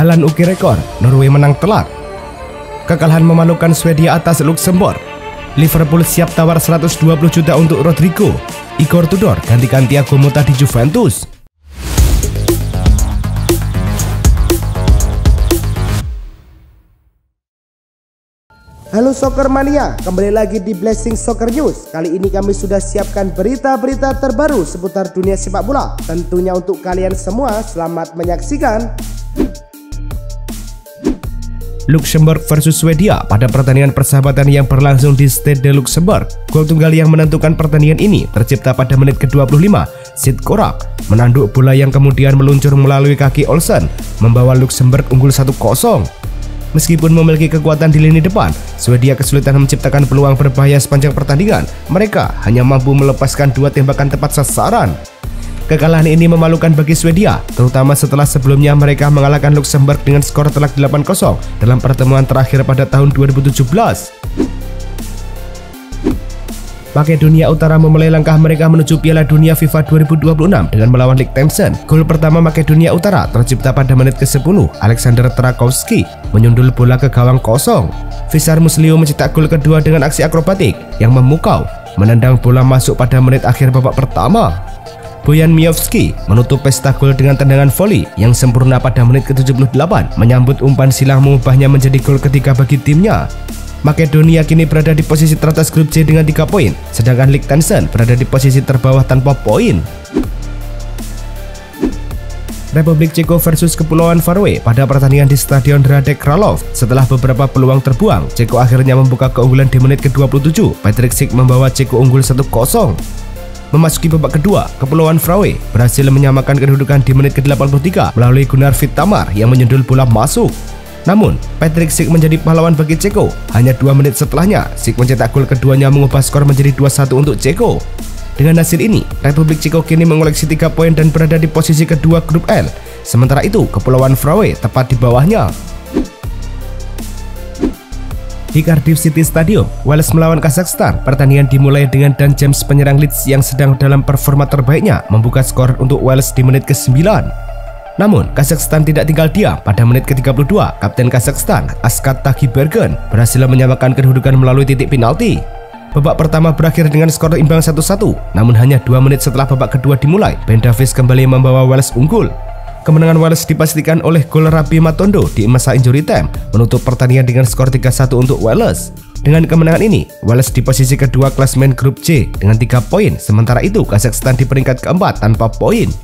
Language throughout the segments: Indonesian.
Haaland ukir rekor, Norway menang telak. Kekalahan memalukan Swedia atas Luxembourg. Liverpool siap tawar 120 juta untuk Rodrigo. Igor Tudor gantikan Thiago Motta di Juventus. Halo Soccer Mania, kembali lagi di Blessing Soccer News. Kali ini kami sudah siapkan berita-berita terbaru seputar dunia sepak bola. Tentunya untuk kalian semua, selamat menyaksikan. Luxembourg versus Swedia pada pertandingan persahabatan yang berlangsung di Stade de Luxembourg. Gol tunggal yang menentukan pertandingan ini tercipta pada menit ke-25. Sid Korak menanduk bola yang kemudian meluncur melalui kaki Olsen, membawa Luxembourg unggul 1-0. Meskipun memiliki kekuatan di lini depan, Swedia kesulitan menciptakan peluang berbahaya sepanjang pertandingan. Mereka hanya mampu melepaskan 2 tembakan tepat sasaran. Kekalahan ini memalukan bagi Swedia, terutama setelah sebelumnya mereka mengalahkan Luxembourg dengan skor telak 8-0 dalam pertemuan terakhir pada tahun 2017. Makedonia Utara memulai langkah mereka menuju Piala Dunia FIFA 2026 dengan melawan Liechtenstein. Gol pertama Makedonia Utara tercipta pada menit ke-10. Alexander Trakowski menyundul bola ke gawang kosong. Visar Muslio mencetak gol kedua dengan aksi akrobatik yang memukau, menendang bola masuk pada menit akhir babak pertama. Bojan Miovski menutup pesta gol dengan tendangan voli yang sempurna pada menit ke-78, menyambut umpan silang mengubahnya menjadi gol ketiga bagi timnya. Makedonia kini berada di posisi teratas grup C dengan 3 poin, sedangkan Liechtenstein berada di posisi terbawah tanpa poin. Republik Ceko versus Kepulauan Faroe pada pertandingan di Stadion Radek Kralov. Setelah beberapa peluang terbuang, Ceko akhirnya membuka keunggulan di menit ke-27. Patrick Schick membawa Ceko unggul 1-0. Memasuki babak kedua, Kepulauan Faroe berhasil menyamakan kedudukan di menit ke-83 melalui Gunnar Vittamar yang menyundul bola masuk. Namun, Patrick Schick menjadi pahlawan bagi Ceko. Hanya 2 menit setelahnya, Schick mencetak gol keduanya mengubah skor menjadi 2-1 untuk Ceko. Dengan hasil ini, Republik Ceko kini mengoleksi 3 poin dan berada di posisi kedua grup L. Sementara itu, Kepulauan Faroe tepat di bawahnya. Di Cardiff City Stadium, Wales melawan Kazakhstan. Pertandingan dimulai dengan Dan James penyerang Leeds yang sedang dalam performa terbaiknya membuka skor untuk Wales di menit ke-9. Namun, Kazakhstan tidak tinggal diam. Pada menit ke-32, Kapten Kazakhstan, Askat Taghibergen, berhasil menyamakan kedudukan melalui titik penalti. Babak pertama berakhir dengan skor imbang 1-1. Namun hanya 2 menit setelah babak kedua dimulai, Ben Davies kembali membawa Wales unggul. Kemenangan Wales dipastikan oleh gol Rabi Matondo di masa injury time, menutup pertandingan dengan skor 3-1 untuk Wales. Dengan kemenangan ini, Wales di posisi kedua klasemen grup C dengan 3 poin. Sementara itu, Kazakhstan di peringkat keempat tanpa poin.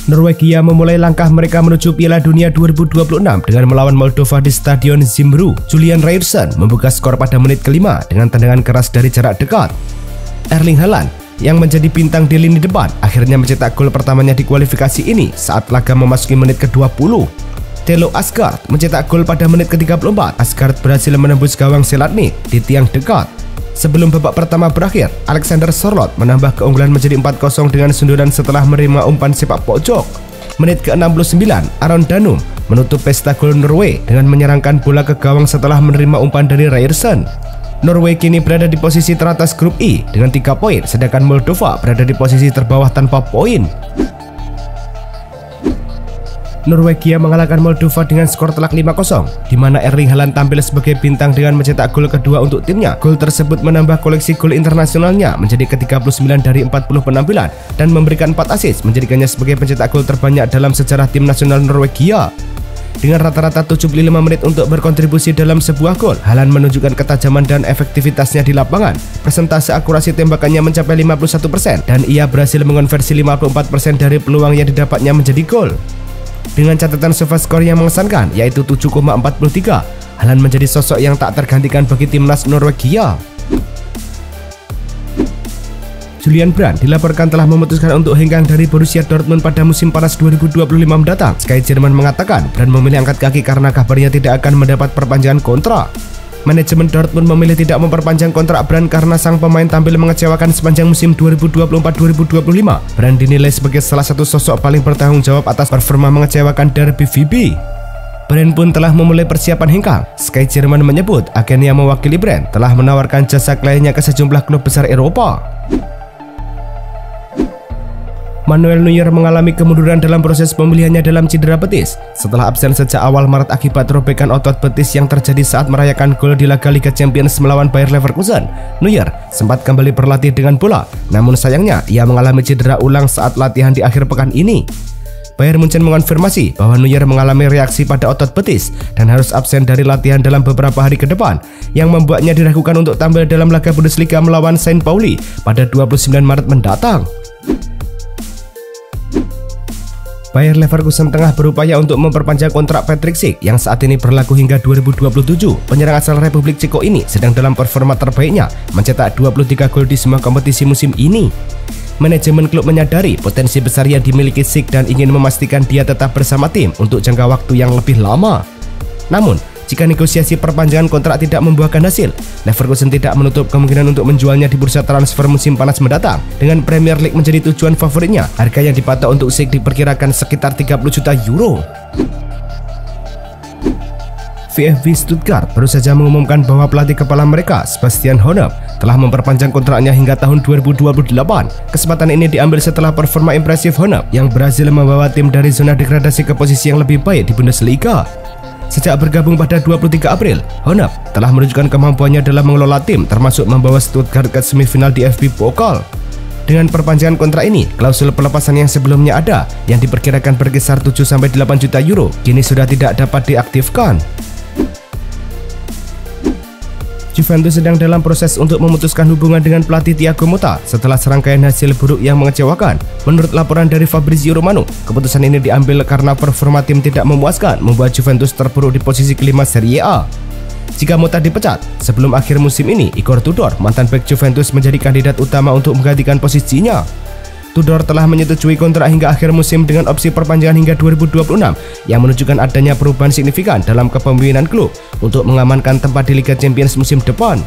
Norwegia memulai langkah mereka menuju Piala Dunia 2026 dengan melawan Moldova di Stadion Zimbru. Julian Ryerson membuka skor pada menit ke-5 dengan tendangan keras dari jarak dekat. Erling Haaland yang menjadi bintang di lini depan akhirnya mencetak gol pertamanya di kualifikasi ini saat laga memasuki menit ke-20. Telo Asgard mencetak gol pada menit ke-34. Asgard berhasil menembus gawang Seladny di tiang dekat. Sebelum babak pertama berakhir, Alexander Sørloth menambah keunggulan menjadi 4-0 dengan sundulan setelah menerima umpan sepak pojok. Menit ke-69, Aron Danum menutup pesta gol Norway dengan menyerangkan bola ke gawang setelah menerima umpan dari Ryerson. Norway kini berada di posisi teratas grup I dengan 3 poin, sedangkan Moldova berada di posisi terbawah tanpa poin. Norwegia mengalahkan Moldova dengan skor telak 5-0, di mana Erling Haaland tampil sebagai bintang dengan mencetak gol kedua untuk timnya. Gol tersebut menambah koleksi gol internasionalnya menjadi ke-39 dari 40 penampilan dan memberikan 4 assist, menjadikannya sebagai pencetak gol terbanyak dalam sejarah tim nasional Norwegia. Dengan rata-rata 75 menit untuk berkontribusi dalam sebuah gol, Haaland menunjukkan ketajaman dan efektivitasnya di lapangan. Persentase akurasi tembakannya mencapai 51% dan ia berhasil mengonversi 54% dari peluang yang didapatnya menjadi gol. Dengan catatan SofaScore yang mengesankan yaitu 7,43, Haaland menjadi sosok yang tak tergantikan bagi timnas Norwegia. Julian Brandt dilaporkan telah memutuskan untuk hengkang dari Borussia Dortmund pada musim panas 2025 mendatang. Sky Jerman mengatakan Brandt memilih angkat kaki karena kabarnya tidak akan mendapat perpanjangan kontrak. Manajemen Dortmund memilih tidak memperpanjang kontrak Brandt karena sang pemain tampil mengecewakan sepanjang musim 2024-2025. Brandt dinilai sebagai salah satu sosok paling bertanggung jawab atas performa mengecewakan derby VB. Brandt pun telah memulai persiapan hengkang. Sky Jerman menyebut agen yang mewakili Brandt telah menawarkan jasa kliennya ke sejumlah klub besar Eropa. Manuel Neuer mengalami kemunduran dalam proses pemilihannya dalam cedera betis setelah absen sejak awal Maret akibat robekan otot betis yang terjadi saat merayakan gol di laga Liga Champions melawan Bayer Leverkusen. Neuer sempat kembali berlatih dengan bola, namun sayangnya ia mengalami cedera ulang saat latihan di akhir pekan ini. Bayern Munchen mengonfirmasi bahwa Neuer mengalami reaksi pada otot betis dan harus absen dari latihan dalam beberapa hari ke depan, yang membuatnya diragukan untuk tampil dalam laga Bundesliga melawan St. Pauli pada 29 Maret mendatang. Bayer Leverkusen tengah berupaya untuk memperpanjang kontrak Patrick Schick yang saat ini berlaku hingga 2027. Penyerang asal Republik Ceko ini sedang dalam performa terbaiknya, mencetak 23 gol di semua kompetisi musim ini. Manajemen klub menyadari potensi besar yang dimiliki Schick dan ingin memastikan dia tetap bersama tim untuk jangka waktu yang lebih lama. Namun, jika negosiasi perpanjangan kontrak tidak membuahkan hasil, Leverkusen tidak menutup kemungkinan untuk menjualnya di bursa transfer musim panas mendatang. Dengan Premier League menjadi tujuan favoritnya, harga yang dipatok untuk Schick diperkirakan sekitar 30 juta euro. VfB Stuttgart baru saja mengumumkan bahwa pelatih kepala mereka, Sebastian Hoeneß, telah memperpanjang kontraknya hingga tahun 2028. Kesempatan ini diambil setelah performa impresif Hoeneß yang berhasil membawa tim dari zona degradasi ke posisi yang lebih baik di Bundesliga. Sejak bergabung pada 23 April, Hoeneß telah menunjukkan kemampuannya dalam mengelola tim, termasuk membawa Stuttgart ke semifinal di DFB Pokal. Dengan perpanjangan kontrak ini, klausul pelepasan yang sebelumnya ada, yang diperkirakan berkisar 7-8 juta euro, kini sudah tidak dapat diaktifkan. Juventus sedang dalam proses untuk memutuskan hubungan dengan pelatih Thiago Motta setelah serangkaian hasil buruk yang mengecewakan. Menurut laporan dari Fabrizio Romano, keputusan ini diambil karena performa tim tidak memuaskan, membuat Juventus terpuruk di posisi kelima Serie A. Jika Motta dipecat sebelum akhir musim ini, Igor Tudor, mantan bek Juventus, menjadi kandidat utama untuk menggantikan posisinya. Tudor telah menyetujui kontrak hingga akhir musim dengan opsi perpanjangan hingga 2026 yang menunjukkan adanya perubahan signifikan dalam kepemimpinan klub untuk mengamankan tempat di Liga Champions musim depan.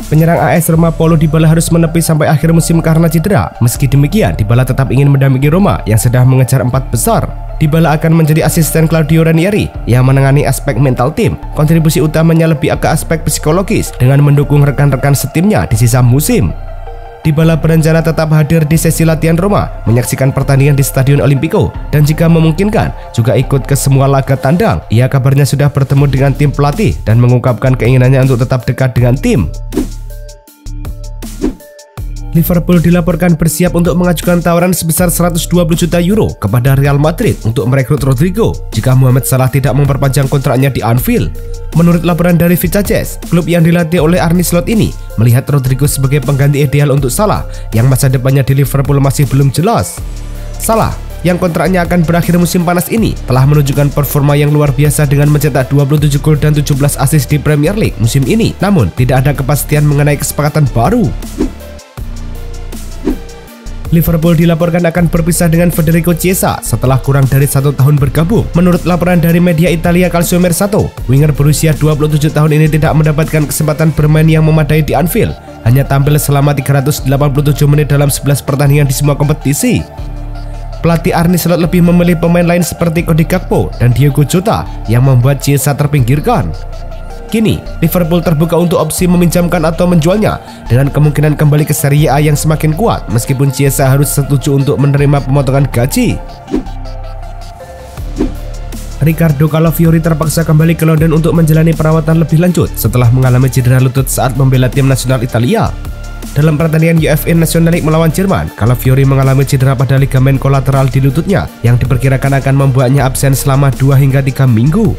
Penyerang AS Roma Paulo Dybala harus menepi sampai akhir musim karena cedera. Meski demikian, Dybala tetap ingin mendampingi Roma yang sedang mengejar 4 besar. Dybala akan menjadi asisten Claudio Ranieri yang menangani aspek mental tim. Kontribusi utamanya lebih ke aspek psikologis dengan mendukung rekan-rekan setimnya di sisa musim. Dybala berencana tetap hadir di sesi latihan Roma, menyaksikan pertandingan di Stadion Olimpico, dan jika memungkinkan juga ikut ke semua laga tandang. Ia kabarnya sudah bertemu dengan tim pelatih dan mengungkapkan keinginannya untuk tetap dekat dengan tim. Liverpool dilaporkan bersiap untuk mengajukan tawaran sebesar 120 juta euro kepada Real Madrid untuk merekrut Rodrigo jika Mohamed Salah tidak memperpanjang kontraknya di Anfield. Menurut laporan dari Vitesse, klub yang dilatih oleh Arne Slot ini melihat Rodrigo sebagai pengganti ideal untuk Salah yang masa depannya di Liverpool masih belum jelas. Salah yang kontraknya akan berakhir musim panas ini telah menunjukkan performa yang luar biasa dengan mencetak 27 gol dan 17 assist di Premier League musim ini. Namun tidak ada kepastian mengenai kesepakatan baru. Liverpool dilaporkan akan berpisah dengan Federico Chiesa setelah kurang dari 1 tahun bergabung. Menurut laporan dari media Italia Calciomercato, winger berusia 27 tahun ini tidak mendapatkan kesempatan bermain yang memadai di Anfield, hanya tampil selama 387 menit dalam 11 pertandingan di semua kompetisi. Pelatih Arne Slot lebih memilih pemain lain seperti Cody Gakpo dan Diogo Jota yang membuat Chiesa terpinggirkan. Kini, Liverpool terbuka untuk opsi meminjamkan atau menjualnya dengan kemungkinan kembali ke Serie A yang semakin kuat meskipun Chiesa harus setuju untuk menerima pemotongan gaji. Riccardo Calafiori terpaksa kembali ke London untuk menjalani perawatan lebih lanjut setelah mengalami cedera lutut saat membela tim nasional Italia. Dalam pertandingan UEFA National League melawan Jerman, Calafiori mengalami cedera pada ligamen kolateral di lututnya yang diperkirakan akan membuatnya absen selama 2 hingga 3 minggu.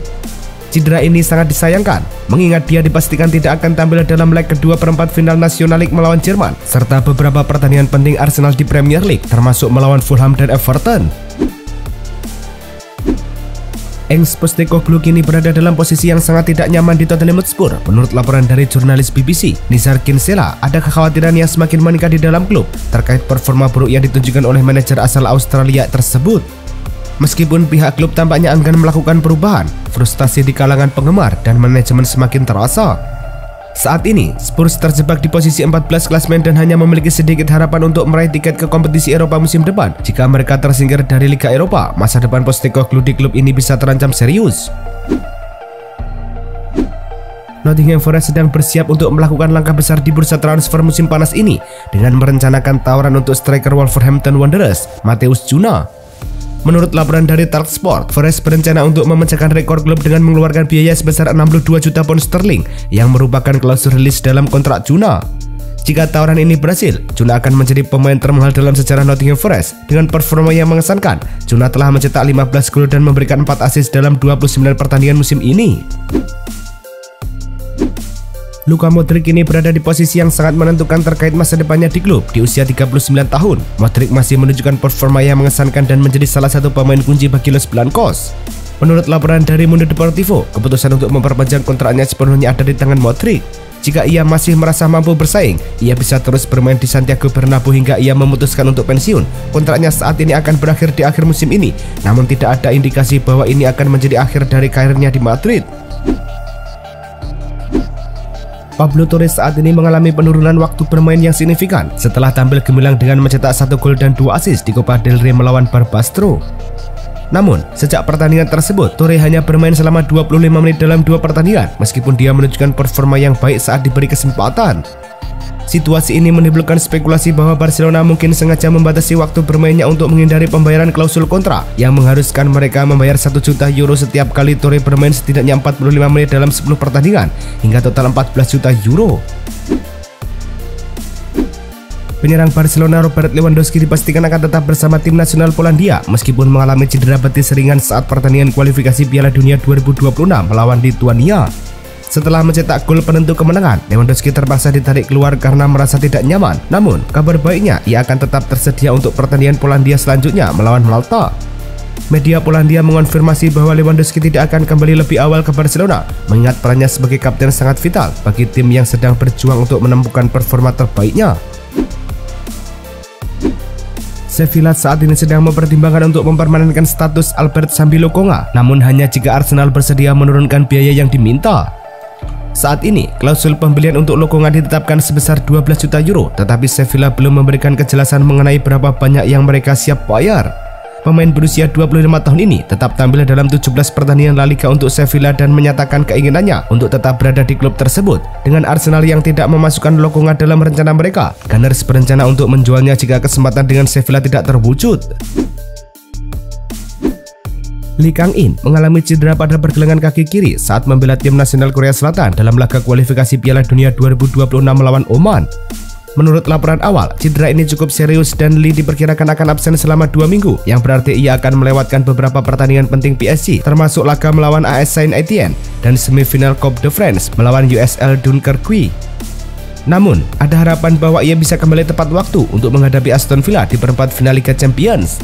Cedera ini sangat disayangkan, mengingat dia dipastikan tidak akan tampil dalam leg kedua perempat final National League melawan Jerman, serta beberapa pertandingan penting Arsenal di Premier League, termasuk melawan Fulham dan Everton. Ange Postecoglou kini berada dalam posisi yang sangat tidak nyaman di Tottenham Hotspur. Menurut laporan dari jurnalis BBC, Nizar Kinsella, ada kekhawatiran yang semakin meningkat di dalam klub terkait performa buruk yang ditunjukkan oleh manajer asal Australia tersebut. Meskipun pihak klub tampaknya enggan melakukan perubahan, frustasi di kalangan penggemar dan manajemen semakin terasa. Saat ini, Spurs terjebak di posisi 14 klasemen dan hanya memiliki sedikit harapan untuk meraih tiket ke kompetisi Eropa musim depan. Jika mereka tersingkir dari Liga Eropa, masa depan Postecoglou di klub ini bisa terancam serius. Nottingham Forest sedang bersiap untuk melakukan langkah besar di bursa transfer musim panas ini dengan merencanakan tawaran untuk striker Wolverhampton Wanderers, Matheus Cunha. Menurut laporan dari Talksport, Forest berencana untuk memecahkan rekor klub dengan mengeluarkan biaya sebesar 62 juta pound sterling yang merupakan klausul rilis dalam kontrak Cunha. Jika tawaran ini berhasil, Cunha akan menjadi pemain termahal dalam sejarah Nottingham Forest. Dengan performa yang mengesankan, Cunha telah mencetak 15 gol dan memberikan 4 assist dalam 29 pertandingan musim ini. Luka Modric ini berada di posisi yang sangat menentukan terkait masa depannya di klub. Di usia 39 tahun, Modric masih menunjukkan performa yang mengesankan dan menjadi salah satu pemain kunci bagi Los Blancos. Menurut laporan dari Mundo Deportivo, keputusan untuk memperpanjang kontraknya sepenuhnya ada di tangan Modric. Jika ia masih merasa mampu bersaing, ia bisa terus bermain di Santiago Bernabeu hingga ia memutuskan untuk pensiun. Kontraknya saat ini akan berakhir di akhir musim ini, namun tidak ada indikasi bahwa ini akan menjadi akhir dari karirnya di Madrid. Pablo Torres saat ini mengalami penurunan waktu bermain yang signifikan setelah tampil gemilang dengan mencetak 1 gol dan 2 assist di Copa del Rey melawan Barbastro. Namun, sejak pertandingan tersebut, Torres hanya bermain selama 25 menit dalam 2 pertandingan meskipun dia menunjukkan performa yang baik saat diberi kesempatan. Situasi ini menimbulkan spekulasi bahwa Barcelona mungkin sengaja membatasi waktu bermainnya untuk menghindari pembayaran klausul kontrak yang mengharuskan mereka membayar 1 juta euro setiap kali Torres bermain setidaknya 45 menit dalam 10 pertandingan hingga total 14 juta euro. Penyerang Barcelona Robert Lewandowski dipastikan akan tetap bersama tim nasional Polandia meskipun mengalami cedera betis ringan saat pertandingan kualifikasi Piala Dunia 2026 melawan Lituania. Setelah mencetak gol penentu kemenangan, Lewandowski terpaksa ditarik keluar karena merasa tidak nyaman. Namun, kabar baiknya ia akan tetap tersedia untuk pertandingan Polandia selanjutnya melawan Malta. Media Polandia mengonfirmasi bahwa Lewandowski tidak akan kembali lebih awal ke Barcelona, mengingat perannya sebagai kapten sangat vital bagi tim yang sedang berjuang untuk menemukan performa terbaiknya. Sevilla saat ini sedang mempertimbangkan untuk mempermanenkan status Albert Sambi Lokonga, namun hanya jika Arsenal bersedia menurunkan biaya yang diminta. Saat ini, klausul pembelian untuk Lokonga ditetapkan sebesar 12 juta euro, tetapi Sevilla belum memberikan kejelasan mengenai berapa banyak yang mereka siap bayar. Pemain berusia 25 tahun ini tetap tampil dalam 17 pertandingan La Liga untuk Sevilla dan menyatakan keinginannya untuk tetap berada di klub tersebut. Dengan Arsenal yang tidak memasukkan Lokonga dalam rencana mereka, Gunners berencana untuk menjualnya jika kesempatan dengan Sevilla tidak terwujud. Lee Kang-in mengalami cedera pada pergelangan kaki kiri saat membela tim nasional Korea Selatan dalam laga kualifikasi Piala Dunia 2026 melawan Oman. Menurut laporan awal, cedera ini cukup serius dan Lee diperkirakan akan absen selama 2 minggu, yang berarti ia akan melewatkan beberapa pertandingan penting PSG, termasuk laga melawan AS Saint-Étienne dan semifinal Coupe de France melawan USL Dunkerque. Namun, ada harapan bahwa ia bisa kembali tepat waktu untuk menghadapi Aston Villa di perempat final Liga Champions.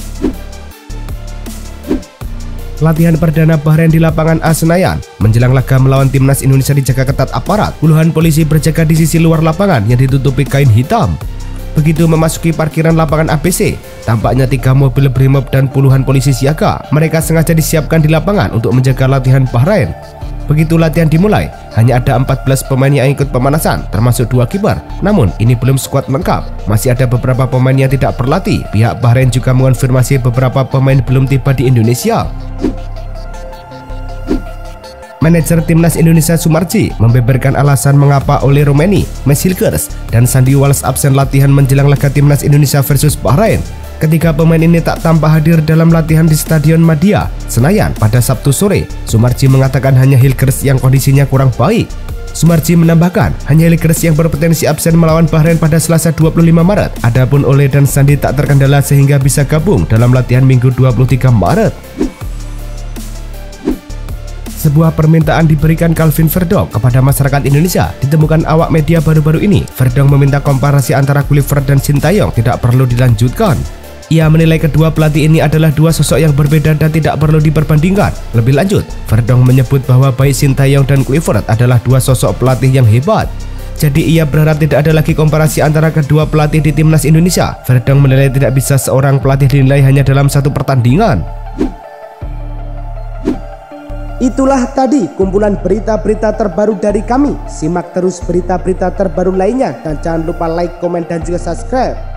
Latihan perdana Bahrain di lapangan A Senayan. Menjelang laga melawan timnas Indonesia dijaga ketat aparat. Puluhan polisi berjaga di sisi luar lapangan yang ditutupi kain hitam. Begitu memasuki parkiran lapangan ABC, tampaknya 3 mobil Brimob dan puluhan polisi siaga. Mereka sengaja disiapkan di lapangan untuk menjaga latihan Bahrain. Begitu latihan dimulai, hanya ada 14 pemain yang ikut pemanasan, termasuk 2 kiper. Namun, ini belum skuad lengkap. Masih ada beberapa pemain yang tidak berlatih. Pihak Bahrain juga mengonfirmasi beberapa pemain belum tiba di Indonesia. Manajer timnas Indonesia Sumarji membeberkan alasan mengapa Ole Romeni, Mes Hilgers, dan Sandy Walsh absen latihan menjelang laga timnas Indonesia versus Bahrain. Ketika pemain ini tak tampak hadir dalam latihan di Stadion Madia, Senayan pada Sabtu sore, Sumarji mengatakan hanya Hilgers yang kondisinya kurang baik. Sumarji menambahkan, hanya Hilgers yang berpotensi absen melawan Bahrain pada Selasa 25 Maret. Adapun Ole dan Sandy tak terkendala sehingga bisa gabung dalam latihan Minggu 23 Maret. Sebuah permintaan diberikan Calvin Verdong kepada masyarakat Indonesia ditemukan awak media baru-baru ini. Verdong meminta komparasi antara Kluivert dan Sintayong tidak perlu dilanjutkan. Ia menilai kedua pelatih ini adalah 2 sosok yang berbeda dan tidak perlu diperbandingkan. Lebih lanjut, Verdong menyebut bahwa baik Sintayong dan Kluivert adalah 2 sosok pelatih yang hebat. Jadi ia berharap tidak ada lagi komparasi antara kedua pelatih di timnas Indonesia. Verdong menilai tidak bisa seorang pelatih dinilai hanya dalam 1 pertandingan. Itulah tadi kumpulan berita-berita terbaru dari kami. Simak terus berita-berita terbaru lainnya dan jangan lupa like, komen, dan juga subscribe.